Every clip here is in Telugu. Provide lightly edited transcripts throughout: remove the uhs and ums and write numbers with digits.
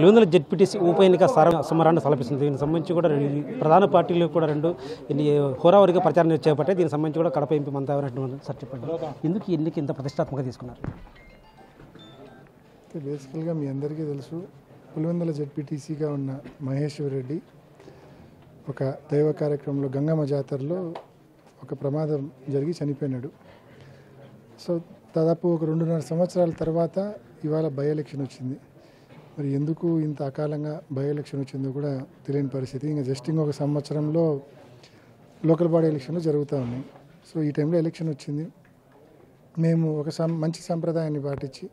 పులివెందుల జెడ్పీటీసీ ఉప ఎన్నిక సమరాన్ని తలపిస్తుంది. దీనికి సంబంధించి కూడా ప్రధాన పార్టీలు కూడా రెండు హోరావరిగా ప్రచారం చేపట్టే. దీనికి సంబంధించి కూడా కడప ఎంపీ మంతా సార్ చెప్పండి, ఎందుకు ఈ ఎన్నిక ఇంత ప్రతిష్టాత్మకంగా తీసుకున్నారు? బేసికల్గా మీ అందరికీ తెలుసు, పులివెందుల జెడ్పీటీసీగా ఉన్న మహేశ్వర్ రెడ్డి ఒక దైవ కార్యక్రమంలో గంగమ్మ జాతరలో ఒక ప్రమాదం జరిగి చనిపోయినాడు. సో దాదాపు ఒక 2.5 సంవత్సరాల తర్వాత ఇవాళ బై ఎలక్షన్ వచ్చింది. మరి ఎందుకు ఇంత అకాలంగా బై ఎలక్షన్ వచ్చిందో కూడా తెలియని పరిస్థితి. ఇంకా జస్ట్ ఇంకొక సంవత్సరంలో లోకల్ బాడీ ఎలక్షన్లు జరుగుతూ ఉన్నాయి. సో ఈ టైంలో ఎలక్షన్ వచ్చింది. మేము ఒక మంచి సంప్రదాయాన్ని పాటించి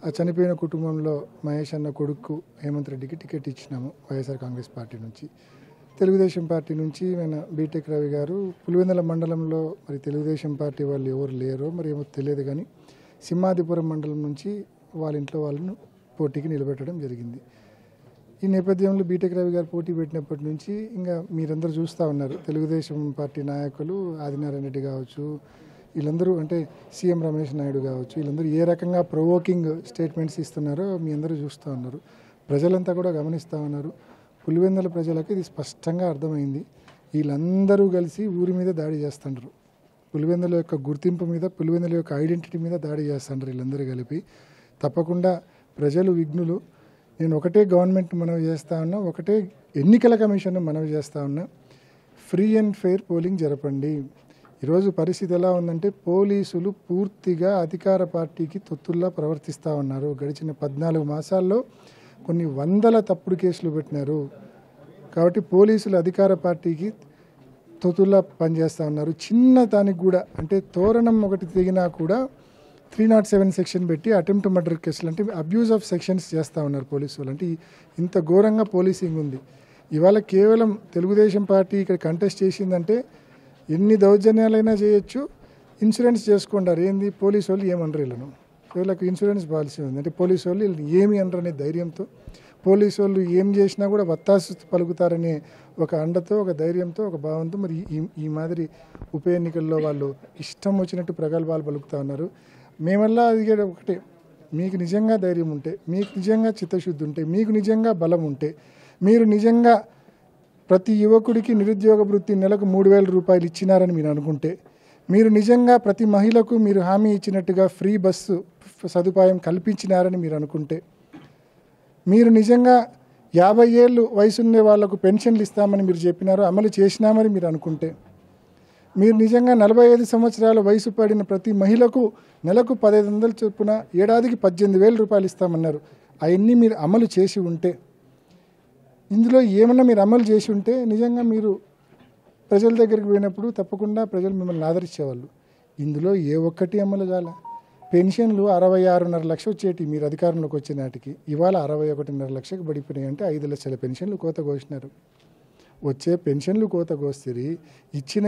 ఆ చనిపోయిన కుటుంబంలో మహేష్ అన్న కొడుకు హేమంత్ రెడ్డికి టికెట్ ఇచ్చినాము. వైఎస్ఆర్ కాంగ్రెస్ పార్టీ నుంచి, తెలుగుదేశం పార్టీ నుంచి మన బీటెక్ రవి గారు పులివెందుల మండలంలో మరి తెలుగుదేశం పార్టీ వాళ్ళు ఎవరు లేరో మరి ఏమో తెలియదు, కానీ సింహాదిపురం మండలం నుంచి వాళ్ళ ఇంట్లో వాళ్ళను పోటీకి నిలబెట్టడం జరిగింది. ఈ నేపథ్యంలో బీటెక్ రవి గారు పోటీ పెట్టినప్పటి నుంచి ఇంకా మీరందరూ చూస్తూ ఉన్నారు, తెలుగుదేశం పార్టీ నాయకులు ఆదినారాయణ రెడ్డి కావచ్చు, వీళ్ళందరూ అంటే సీఎం రమేష్ నాయుడు కావచ్చు, వీళ్ళందరూ ఏ రకంగా ప్రొవోకింగ్ స్టేట్మెంట్స్ ఇస్తున్నారో మీ అందరూ చూస్తూ ఉన్నారు. ప్రజలంతా కూడా గమనిస్తూ ఉన్నారు. పులివెందుల ప్రజలకు ఇది స్పష్టంగా అర్థమైంది. వీళ్ళందరూ కలిసి ఊరి మీద దాడి చేస్తుండ్రు. పులివెందుల యొక్క గుర్తింపు మీద, పులివెందుల యొక్క ఐడెంటిటీ మీద దాడి చేస్తుండ్రు వీళ్ళందరూ కలిపి. తప్పకుండా ప్రజలు విఘ్నులు. నేను ఒకటే గవర్నమెంట్ మనవి చేస్తూ ఉన్నా, ఒకటే ఎన్నికల కమిషన్ మనవి చేస్తూ ఉన్నా, ఫ్రీ అండ్ ఫెయిర్ పోలింగ్ జరపండి. ఈరోజు పరిస్థితి ఎలా ఉందంటే పోలీసులు పూర్తిగా అధికార పార్టీకి తొత్తుల్లా ప్రవర్తిస్తూ ఉన్నారు. గడిచిన 14 మాసాల్లో కొన్ని వందల తప్పుడు కేసులు పెట్టినారు. కాబట్టి పోలీసులు అధికార పార్టీకి తొత్తుల్లా పనిచేస్తూ ఉన్నారు. చిన్న దానికి కూడా అంటే తోరణం ఒకటి తెగినా కూడా 307 సెక్షన్ పెట్టి అటెంప్ట్ మర్డర్ కేసులు అంటే అబ్యూజ్ ఆఫ్ సెక్షన్స్ చేస్తూ ఉన్నారు పోలీసులు. అంటే ఇంత ఘోరంగా పోలీసింగ్ ఉంది. ఇవాళ కేవలం తెలుగుదేశం పార్టీ ఇక్కడ కంటెస్ట్ చేసిందంటే ఎన్ని దౌర్జన్యాలైనా చేయొచ్చు, ఇన్సూరెన్స్ చేసుకుంటారు. ఏంది పోలీసు వాళ్ళు ఏమనరు వీళ్ళను, వీళ్ళకి ఇన్సూరెన్స్ పాలసీ ఉంది. అంటే పోలీసు వాళ్ళు వీళ్ళు ఏమి అనరు అనే ధైర్యంతో, పోలీసు వాళ్ళు ఏం చేసినా కూడా వత్తాసు పలుకుతారనే ఒక అండతో, ఒక ధైర్యంతో, ఒక భావంతో మరి ఈ మాదిరి ఉప ఎన్నికల్లో వాళ్ళు ఇష్టం వచ్చినట్టు ప్రగల్భాలు పలుకుతూ ఉన్నారు. మేమల్లా అడిగేది ఒకటే, మీకు నిజంగా ధైర్యం ఉంటే, మీకు నిజంగా చిత్తశుద్ధి ఉంటే, మీకు నిజంగా బలం ఉంటే, మీరు నిజంగా ప్రతి యువకుడికి నిరుద్యోగ వృత్తి నెలకు 3,000 రూపాయలు ఇచ్చినారని మీరు అనుకుంటే, మీరు నిజంగా ప్రతి మహిళకు మీరు హామీ ఇచ్చినట్టుగా ఫ్రీ బస్సు సదుపాయం కల్పించినారని మీరు అనుకుంటే, మీరు నిజంగా 50 ఏళ్ళు వయసున్న వాళ్లకు పెన్షన్లు ఇస్తామని మీరు చెప్పినారు, అమలు చేసినామని మీరు అనుకుంటే, మీరు నిజంగా 45 సంవత్సరాల వయసు పడిన ప్రతి మహిళకు నెలకు 1,500 చొప్పున ఏడాదికి 18,000 రూపాయలు ఇస్తామన్నారు, అవన్నీ మీరు అమలు చేసి ఉంటే, ఇందులో ఏమన్నా మీరు అమలు చేసి ఉంటే నిజంగా మీరు ప్రజల దగ్గరికి పోయినప్పుడు తప్పకుండా ప్రజలు మిమ్మల్ని ఆదరించేవాళ్ళు. ఇందులో ఏ ఒక్కటి అమలు కాల. పెన్షన్లు 66.5 లక్షలు వచ్చేటి మీరు అధికారంలోకి వచ్చే నాటికి, ఇవాళ 61.5 లక్షకు పడిపోయినాయి. అంటే 5 లక్షల పెన్షన్లు కోత కోసినారు. వచ్చే పెన్షన్లు కోత కోసిరి, ఇచ్చిన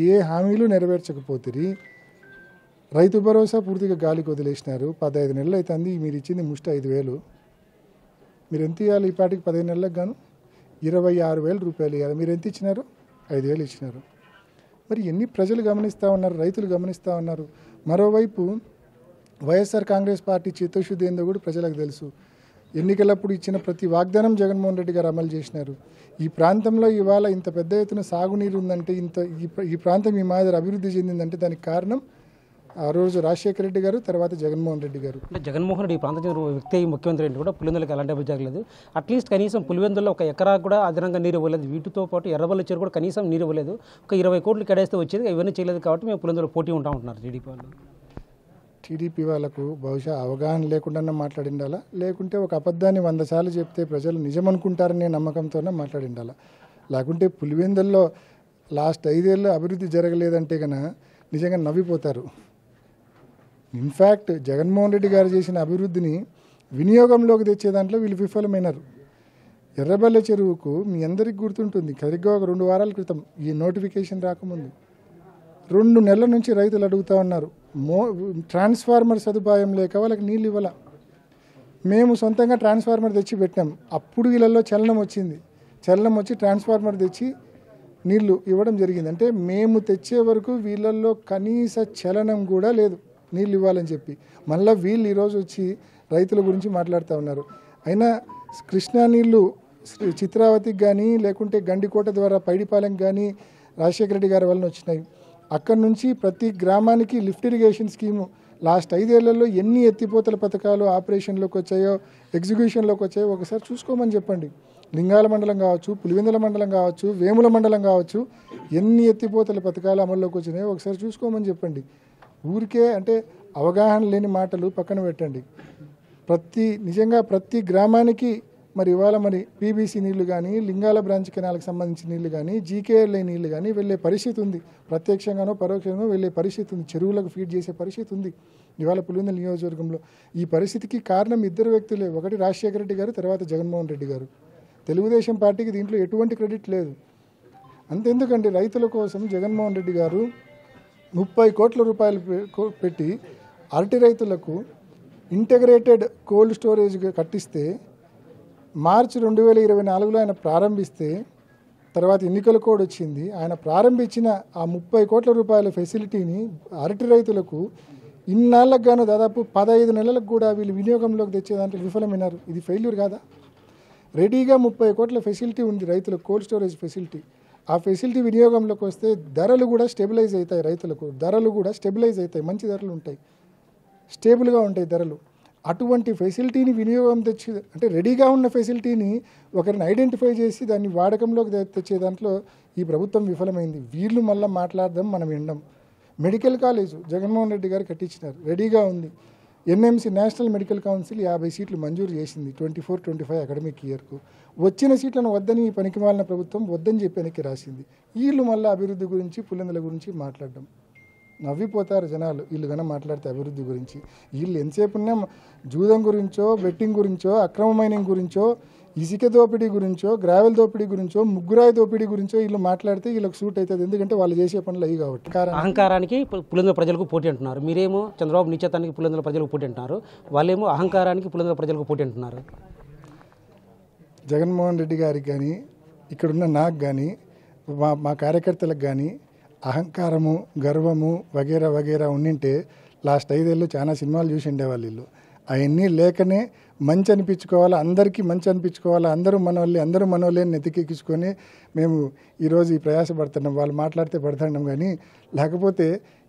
ఏ హామీలు నెరవేర్చకపోతే, రైతు భరోసా పూర్తిగా గాలికి వదిలేసినారు. 15 నెలలు అవుతుంది, మీరు ఇచ్చింది ముష్టి 5,000. మీరు ఎంత ఇవ్వాలి? ఈ పాటికి 15 నెలలకు గాను 26,000 రూపాయలు ఇవ్వాలి. మీరు ఎంత ఇచ్చినారు? 5,000 ఇచ్చినారు. మరి ఎన్ని ప్రజలు గమనిస్తూ ఉన్నారు, రైతులు గమనిస్తూ ఉన్నారు. మరోవైపు వైఎస్ఆర్ కాంగ్రెస్ పార్టీ చిత్తశుద్ధి ఏందో కూడా ప్రజలకు తెలుసు. ఎన్నికలప్పుడు ఇచ్చిన ప్రతి వాగ్దానం జగన్మోహన్ రెడ్డి గారు అమలు చేసినారు. ఈ ప్రాంతంలో ఇవాళ ఇంత పెద్ద ఎత్తున సాగునీరు ఉందంటే, ఈ ప్రాంతం ఈ మాదిరి అభివృద్ధి చెందిందంటే దానికి కారణం ఆ రోజు రాజశేఖర రెడ్డి గారు, తర్వాత జగన్మోహన్ రెడ్డి గారు. అంటే జగన్మోహన్ రెడ్డి ఈ ప్రాంతం చెందిన వ్యక్తి ముఖ్యమంత్రి ఏంటి కూడా పులివెందులకు ఎలాంటి అభివృద్ధి జరగలేదు. అట్లీస్ట్ కనీసం పులివెందుల్లో ఒక ఎకరా కూడా అదనంగా నీరు ఇవ్వలేదు. వీటితో పాటు ఎర్రబల్ల చెరువు కూడా కనీసం నీరు ఇవ్వలేదు. ఒక 20 కోట్లు కేటాయిస్తే వచ్చేది, ఇవన్నీ చేయలేదు. కాబట్టి మేము పులివెందులో పోటీ ఉంటా ఉంటున్నారు టీడీపీ వాళ్ళు. టీడీపీ వాళ్ళకు బహుశా అవగాహన లేకుండా మాట్లాడిండాలా, లేకుంటే ఒక అబద్ధాన్ని 100 సార్లు చెప్తే ప్రజలు నిజం అనుకుంటారనే నమ్మకంతోనే మాట్లాడిండాలా. లేకుంటే పులివెందుల్లో లాస్ట్ 5 ఏళ్ళు అభివృద్ధి జరగలేదంటే కన్నా నిజంగా నవ్విపోతారు. ఇన్ఫ్యాక్ట్ జగన్మోహన్ రెడ్డి గారు చేసిన అభివృద్ధిని వినియోగంలోకి తెచ్చే దాంట్లో వీళ్ళు విఫలమైనారు. ఎర్రబల్ల చెరువుకు మీ అందరికీ గుర్తుంటుంది, సరిగ్గా ఒక 2 వారాల క్రితం ఈ నోటిఫికేషన్ రాకముందు 2 నెలల నుంచి రైతులు అడుగుతూ ఉన్నారు. ట్రాన్స్ఫార్మర్ సదుపాయం లేక వాళ్ళకి నీళ్ళు ఇవ్వాల. మేము సొంతంగా ట్రాన్స్ఫార్మర్ తెచ్చి పెట్టాం. అప్పుడు వీళ్ళల్లో చలనం వచ్చింది. చలనం వచ్చి ట్రాన్స్ఫార్మర్ తెచ్చి నీళ్లు ఇవ్వడం జరిగింది. అంటే మేము తెచ్చే వరకు వీళ్ళల్లో కనీస చలనం కూడా లేదు నీళ్ళు ఇవ్వాలని చెప్పి. మళ్ళీ వీళ్ళు ఈరోజు వచ్చి రైతుల గురించి మాట్లాడుతూ ఉన్నారు. అయినా కృష్ణా నీళ్లు చిత్రావతికి కానీ లేకుంటే గండికోట ద్వారా పైడిపాలెం కానీ రాజశేఖర రెడ్డి గారి వలన వచ్చినాయి. అక్కడి నుంచి ప్రతి గ్రామానికి లిఫ్ట్ ఇరిగేషన్ స్కీము లాస్ట్ 5 ఏళ్లలో ఎన్ని ఎత్తిపోతల పథకాలు ఆపరేషన్లోకి వచ్చాయో, ఎగ్జిక్యూషన్లోకి వచ్చాయో ఒకసారి చూసుకోమని చెప్పండి. లింగాల మండలం కావచ్చు, పులివెందుల మండలం కావచ్చు, వేముల మండలం కావచ్చు, ఎన్ని ఎత్తిపోతల పథకాలు అమల్లోకి వచ్చినాయో ఒకసారి చూసుకోమని చెప్పండి. ఊరికే అంటే అవగాహన లేని మాటలు పక్కన పెట్టండి. నిజంగా ప్రతి గ్రామానికి మరి ఇవాళ మరి పీబీసీ నీళ్లు కానీ, లింగాల బ్రాంచ్ కెనాల్కి సంబంధించిన నీళ్లు కానీ, జీకేఎల్ఐ నీళ్లు కానీ వెళ్ళే పరిస్థితి ఉంది. ప్రత్యక్షంగానో పరోక్షంగానో వెళ్ళే పరిస్థితి ఉంది. చెరువులకు ఫీడ్ చేసే పరిస్థితి ఉంది ఇవాళ పులివెందుల నియోజకవర్గంలో. ఈ పరిస్థితికి కారణం 2 వ్యక్తులే. ఒకటి రాజశేఖర రెడ్డి గారు, తర్వాత జగన్మోహన్ రెడ్డి గారు. తెలుగుదేశం పార్టీకి దీంట్లో ఎటువంటి క్రెడిట్ లేదు. అంతెందుకండి, రైతుల కోసం జగన్మోహన్ రెడ్డి గారు 30 కోట్ల రూపాయలు పెట్టి అరటి రైతులకు ఇంటగ్రేటెడ్ కోల్డ్ స్టోరేజ్ కట్టిస్తే, మార్చి 2024లో ఆయన ప్రారంభిస్తే, తర్వాత ఎన్నికల కోడ్ వచ్చింది. ఆయన ప్రారంభించిన ఆ 30 కోట్ల రూపాయల ఫెసిలిటీని అరటి రైతులకు ఇన్నాళ్ళకు గాను దాదాపు 15 నెలలకు కూడా వీళ్ళు వినియోగంలోకి తెచ్చేదాంట్లో విఫలమైనారు. ఇది ఫెయిల్యూర్ కాదా? రెడీగా 30 కోట్ల ఫెసిలిటీ ఉంది రైతులకు, కోల్డ్ స్టోరేజ్ ఫెసిలిటీ. ఆ ఫెసిలిటీ వినియోగంలోకి వస్తే ధరలు కూడా స్టెబిలైజ్ అవుతాయి. రైతులకు ధరలు కూడా స్టెబిలైజ్ అవుతాయి, మంచి ధరలు ఉంటాయి, స్టేబుల్గా ఉంటాయి ధరలు. అటువంటి ఫెసిలిటీని వినియోగం అంటే రెడీగా ఉన్న ఫెసిలిటీని ఒకరిని ఐడెంటిఫై చేసి దాన్ని వాడకంలోకి తెచ్చే దాంట్లో ఈ ప్రభుత్వం విఫలమైంది. వీళ్ళు మళ్ళీ మాట్లాడదాం, మనం వినడం. మెడికల్ కాలేజు జగన్మోహన్ రెడ్డి గారు కట్టించినారు, రెడీగా ఉంది. ఎన్ఎంసీ నేషనల్ మెడికల్ కౌన్సిల్ 50 సీట్లు మంజూరు చేసింది 24-25 అకాడమిక్ ఇయర్కు. వచ్చిన సీట్లను వద్దని ఈ పనికిమాలిన ప్రభుత్వం వద్దని చెప్పి వెనక్కి రాసింది. వీళ్ళు మళ్ళీ అభివృద్ధి గురించి, పులివెందుల గురించి మాట్లాడడం. నవ్విపోతారు జనాలు వీళ్ళు కన్నా మాట్లాడితే అభివృద్ధి గురించి. వీళ్ళు ఎంతసేపు ఉన్నా జూదం గురించో, బెట్టింగ్ గురించో, అక్రమ మైనింగ్ గురించో, ఇసుక దోపిడీ గురించో, గ్రావెల్ దోపిడీ గురించో, ముగ్గురాయి దోపిడీ గురించో వీళ్ళు మాట్లాడితే వీళ్ళకి సూట్ అవుతుంది. ఎందుకంటే వాళ్ళు చేసే పనులు అయ్యి కాబట్టి. అహంకారానికి పులివెందుల ప్రజలకు పోటీ అంటున్నారు. మీరేమో చంద్రబాబు నిశ్చేతానికి పులివెందుల ప్రజలకు పోటీ అంటున్నారు. వాళ్ళేమో అహంకారానికి పులివెందుల ప్రజలకు పోటీ అంటున్నారు. జగన్మోహన్ రెడ్డి గారికి కానీ, ఇక్కడున్న నాకు కానీ, మా కార్యకర్తలకు కానీ అహంకారము, గర్వము వగేరా వగేరా ఉండింటే లాస్ట్ 5 ఏళ్ళు చాలా సినిమాలు చూసి ఉండేవాళ్ళు. వీళ్ళు అవన్నీ లేకనే మంచి అనిపించుకోవాలా, అందరికీ మంచి అనిపించుకోవాలా, అందరూ మనోళ్ళే నెత్తికెక్కించుకొని మేము ఈరోజు ఈ ప్రయాసపడుతున్నాం. వాళ్ళు మాట్లాడితే పడుతున్నాం కానీ, లేకపోతే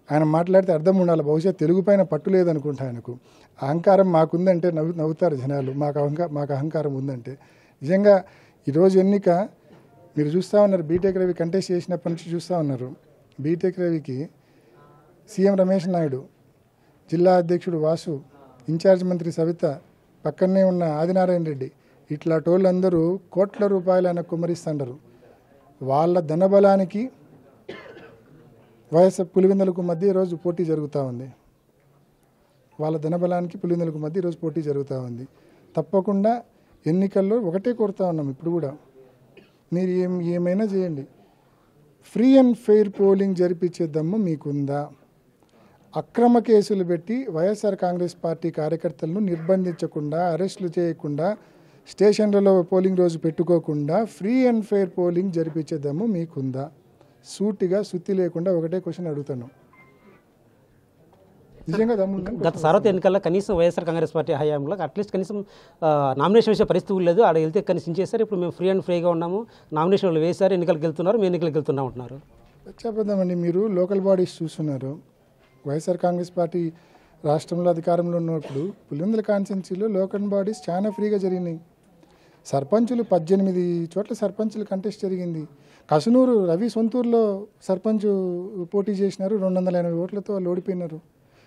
ఆయన మాట్లాడితే అర్థం ఉండాలి. బహుశా తెలుగు పైన పట్టు లేదనుకుంటా ఆయనకు. అహంకారం మాకుందంటే నవ్వుతారు జనాలు. మాకు అహంకారం ఉందంటే. నిజంగా ఈరోజు ఎన్నిక మీరు చూస్తూ ఉన్నారు. బీటెక్ రవి కంటెస్ట్ చేసినప్పటి నుంచి చూస్తూ ఉన్నారు. బీటెక్ రవికి సీఎం రమేష్ నాయుడు, జిల్లా అధ్యక్షుడు వాసు, ఇన్ఛార్జ్ మంత్రి సవిత, పక్కనే ఉన్న ఆదినారాయణ రెడ్డి, ఇట్లా టోళ్ళందరూ కోట్ల రూపాయలు ఆయన కుమ్మరిస్తుంటారు. వాళ్ళ ధనబలానికి వైఎస్ఆర్ పులివెందులకు మధ్య ఈరోజు పోటీ జరుగుతూ ఉంది. వాళ్ళ ధనబలానికి పులివెందులకు మధ్య ఈరోజు పోటీ జరుగుతూ ఉంది. తప్పకుండా ఎన్నికల్లో ఒకటే కోరుతా ఉన్నాం. ఇప్పుడు కూడా మీరు ఏమైనా చేయండి, ఫ్రీ అండ్ ఫెయిర్ పోలింగ్ జరిపించే దమ్ము మీకుందా? అక్రమ కేసులు పెట్టి వైఎస్ఆర్ కాంగ్రెస్ పార్టీ కార్యకర్తలను నిర్బంధించకుండా, అరెస్టులు చేయకుండా, స్టేషన్లలో పోలింగ్ రోజు పెట్టుకోకుండా ఫ్రీ అండ్ ఫెయిర్ పోలింగ్ జరిపించే దమ్ము మీకుందా? సూటిగా సుత్తి లేకుండా ఒకటే క్వశ్చన్ అడుగుతాను. నిజంగా గత సార్వత్రిక ఎన్నికల్లో కనీసం వైఎస్ఆర్ కాంగ్రెస్ పార్టీ హయాంలో అట్లీస్ట్ కనీసం నామినేషన్ వేసే పరిస్థితి లేదు. ఆడ వెళ్తే కనీసం చేశారు. ఇప్పుడు మేము ఫ్రీ అండ్ ఫ్రీగా ఉన్నాము, నామినేషన్లు వేశారు, ఎన్నికలకు వెళ్తున్నారు, మేము ఎన్నికలకు వెళ్తున్నాం అంటున్నారు. చెప్పదామండి, మీరు లోకల్ బాడీస్ చూస్తున్నారు. వైఎస్ఆర్ కాంగ్రెస్ పార్టీ రాష్ట్రంలో అధికారంలో ఉన్నప్పుడు పులివెందుల కాన్స్టిట్యున్సీలో లోకల్ బాడీస్ చాలా ఫ్రీగా జరిగినాయి. సర్పంచులు 18 చోట్ల సర్పంచులు కంటెస్ట్ జరిగింది. కసునూరు రవి సొంతూరులో సర్పంచ్ పోటీ చేసినారు, 280 ఓట్లతో వాళ్ళు ఓడిపోయినారు.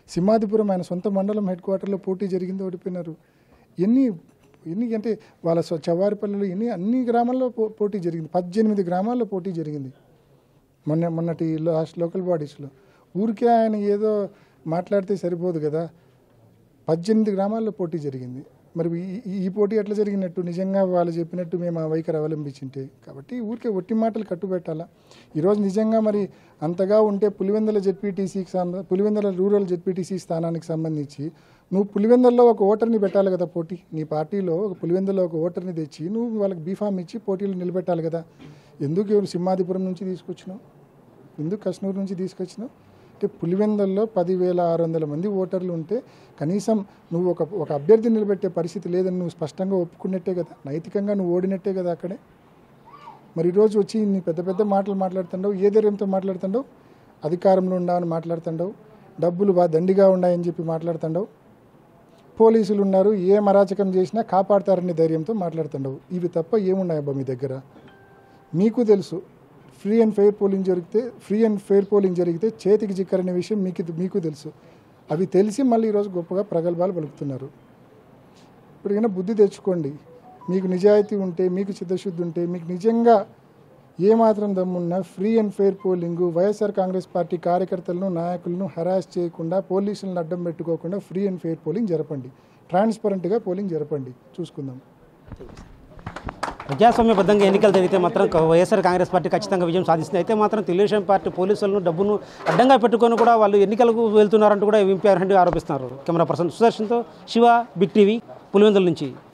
సింహాదిపురం ఆయన సొంత మండలం హెడ్-క్వార్టర్లో పోటీ జరిగింది, ఓడిపోయినారు. ఎన్ని అంటే వాళ్ళ చవారిపల్లెలు అన్ని గ్రామాల్లో పోటీ జరిగింది. 18 గ్రామాల్లో పోటీ జరిగింది మొన్నటి లాస్ట్ లోకల్ బాడీస్లో. ఊరికే ఆయన ఏదో మాట్లాడితే సరిపోదు కదా, 18 గ్రామాల్లో పోటీ జరిగింది. మరి ఈ పోటీ ఎట్లా జరిగినట్టు? నిజంగా వాళ్ళు చెప్పినట్టు మేము ఆ వైఖరి అవలంబించింటే. కాబట్టి ఊరికే ఒట్టి మాటలు కట్టుబెట్టాలా? ఈరోజు నిజంగా మరి అంతగా ఉంటే పులివెందుల రూరల్ జెడ్పీటీసీ స్థానానికి సంబంధించి నువ్వు పులివెందుల్లో ఒక ఓటర్ని పెట్టాలి కదా పోటీ. నీ పార్టీలో ఒక పులివెందుల్లో ఒక ఓటర్ని తెచ్చి నువ్వు వాళ్ళకి బీఫామ్ ఇచ్చి పోటీలు నిలబెట్టాలి కదా. ఎందుకు సింహాదిపురం నుంచి తీసుకొచ్చినావు? ఎందుకు కస్నూరు నుంచి తీసుకొచ్చినావు? అంటే పులివెందుల్లో 10,600 మంది ఓటర్లు ఉంటే కనీసం నువ్వు ఒక అభ్యర్థిని నిలబెట్టే పరిస్థితి లేదని నువ్వు స్పష్టంగా ఒప్పుకున్నట్టే కదా, నైతికంగా నువ్వు ఓడినట్టే కదా అక్కడే. మరి ఈరోజు వచ్చి నీ పెద్ద పెద్ద మాటలు మాట్లాడుతుండవు, ఏ ధైర్యంతో మాట్లాడుతుండవు? అధికారంలో ఉన్నావని మాట్లాడుతుండవు, డబ్బులు బాగా దండిగా ఉన్నాయని చెప్పి మాట్లాడుతుండవు, పోలీసులు ఉన్నారు ఏం అరాచకం చేసినా కాపాడతారనే ధైర్యంతో మాట్లాడుతుండవు. ఇవి తప్ప ఏమున్నాయబ్బా మీ దగ్గర? మీకు తెలుసు ఫ్రీ అండ్ ఫెయిర్ పోలింగ్ జరిగితే చేతికి చిక్కరనే విషయం మీకు తెలుసు. అవి తెలిసి మళ్ళీ ఈరోజు గొప్పగా ప్రగల్భాలు పలుకుతున్నారు. ఇప్పటికైనా బుద్ధి తెచ్చుకోండి. మీకు నిజాయితీ ఉంటే, మీకు చిత్తశుద్ధి ఉంటే, మీకు నిజంగా ఏమాత్రం దమ్మున్నా free and fair polling, YSR Congress party కార్యకర్తలను నాయకులను హరాస్ చేయకుండా, పోలీసులను అడ్డం పెట్టుకోకుండా ఫ్రీ అండ్ ఫెయిర్ పోలింగ్ జరపండి. ట్రాన్స్పరెంట్గా పోలింగ్ జరపండి, చూసుకుందాం. ప్రజాస్వామ్యబద్ధంగా ఎన్నికలు జరిగితే మాత్రం వైఎస్ఆర్ కాంగ్రెస్ పార్టీ ఖచ్చితంగా విజయం సాధిస్తుంది. అయితే మాత్రం తెలుగుదేశం పార్టీ పోలీసులను డబ్బును అడ్డంగా పెట్టుకొని కూడా వాళ్ళు ఎన్నికలకు వెళ్తున్నారంటూ కూడా ఎంపీ ఆరోపిస్తున్నారు. కెమెరా పర్సన్ సుదర్శన్తో శివ, బిగ్ టీవీ, పులివెందుల నుంచి.